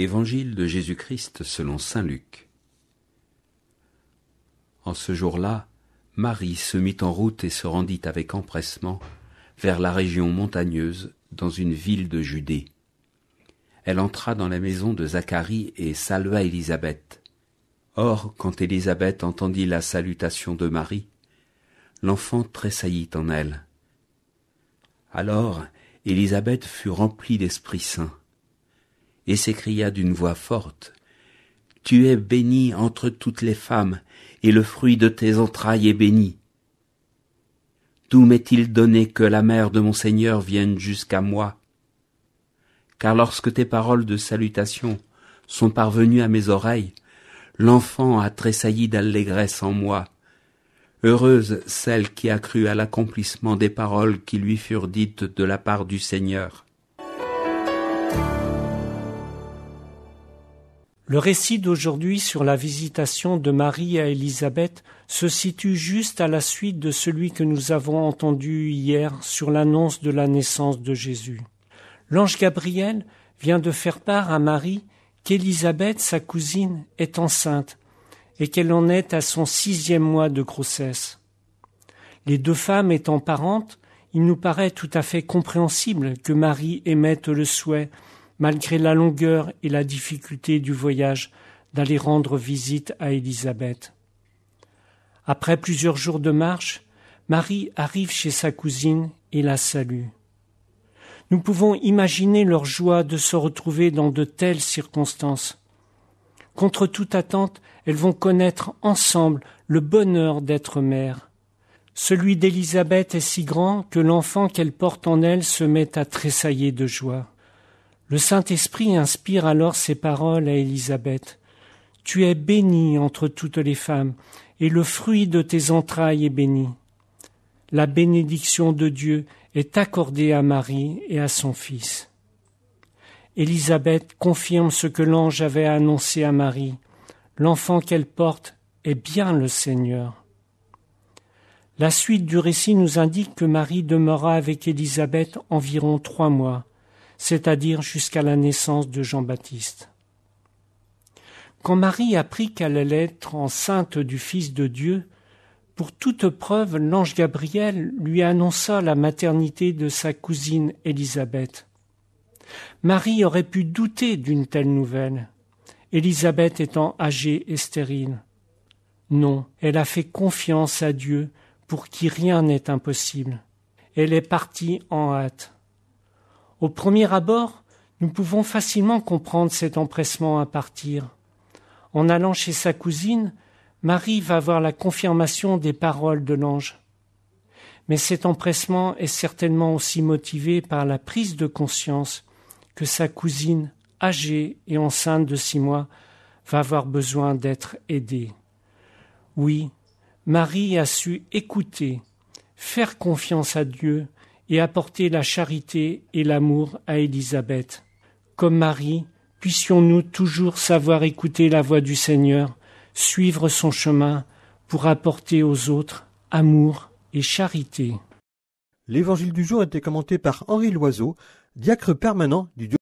Évangile de Jésus-Christ selon saint Luc. En ce jour-là, Marie se mit en route et se rendit avec empressement vers la région montagneuse dans une ville de Judée. Elle entra dans la maison de Zacharie et salua Élisabeth. Or, quand Élisabeth entendit la salutation de Marie, l'enfant tressaillit en elle. Alors, Élisabeth fut remplie d'Esprit Saint et s'écria d'une voix forte : « Tu es bénie entre toutes les femmes, et le fruit de tes entrailles est béni. D'où m'est-il donné que la mère de mon Seigneur vienne jusqu'à moi ? Car lorsque tes paroles de salutation sont parvenues à mes oreilles, l'enfant a tressailli d'allégresse en moi. Heureuse celle qui a cru à l'accomplissement des paroles qui lui furent dites de la part du Seigneur. » Le récit d'aujourd'hui sur la visitation de Marie à Élisabeth se situe juste à la suite de celui que nous avons entendu hier sur l'annonce de la naissance de Jésus. L'ange Gabriel vient de faire part à Marie qu'Élisabeth, sa cousine, est enceinte et qu'elle en est à son 6e mois de grossesse. Les deux femmes étant parentes, il nous paraît tout à fait compréhensible que Marie émette le souhait, malgré la longueur et la difficulté du voyage, d'aller rendre visite à Élisabeth. Après plusieurs jours de marche, Marie arrive chez sa cousine et la salue. Nous pouvons imaginer leur joie de se retrouver dans de telles circonstances. Contre toute attente, elles vont connaître ensemble le bonheur d'être mères. Celui d'Élisabeth est si grand que l'enfant qu'elle porte en elle se met à tressailler de joie. Le Saint-Esprit inspire alors ces paroles à Élisabeth. « Tu es bénie entre toutes les femmes, et le fruit de tes entrailles est béni. » La bénédiction de Dieu est accordée à Marie et à son fils. Élisabeth confirme ce que l'ange avait annoncé à Marie. L'enfant qu'elle porte est bien le Seigneur. La suite du récit nous indique que Marie demeura avec Élisabeth environ 3 mois. C'est-à-dire jusqu'à la naissance de Jean-Baptiste. Quand Marie apprit qu'elle allait être enceinte du Fils de Dieu, pour toute preuve, l'ange Gabriel lui annonça la maternité de sa cousine Élisabeth. Marie aurait pu douter d'une telle nouvelle, Élisabeth étant âgée et stérile. Non, elle a fait confiance à Dieu pour qui rien n'est impossible. Elle est partie en hâte. Au premier abord, nous pouvons facilement comprendre cet empressement à partir. En allant chez sa cousine, Marie va avoir la confirmation des paroles de l'ange. Mais cet empressement est certainement aussi motivé par la prise de conscience que sa cousine, âgée et enceinte de 6 mois, va avoir besoin d'être aidée. Oui, Marie a su écouter, faire confiance à Dieu et apporter la charité et l'amour à Élisabeth. Comme Marie, puissions-nous toujours savoir écouter la voix du Seigneur, suivre son chemin pour apporter aux autres amour et charité. L'évangile du jour était commenté par Henri Loiseau, diacre permanent du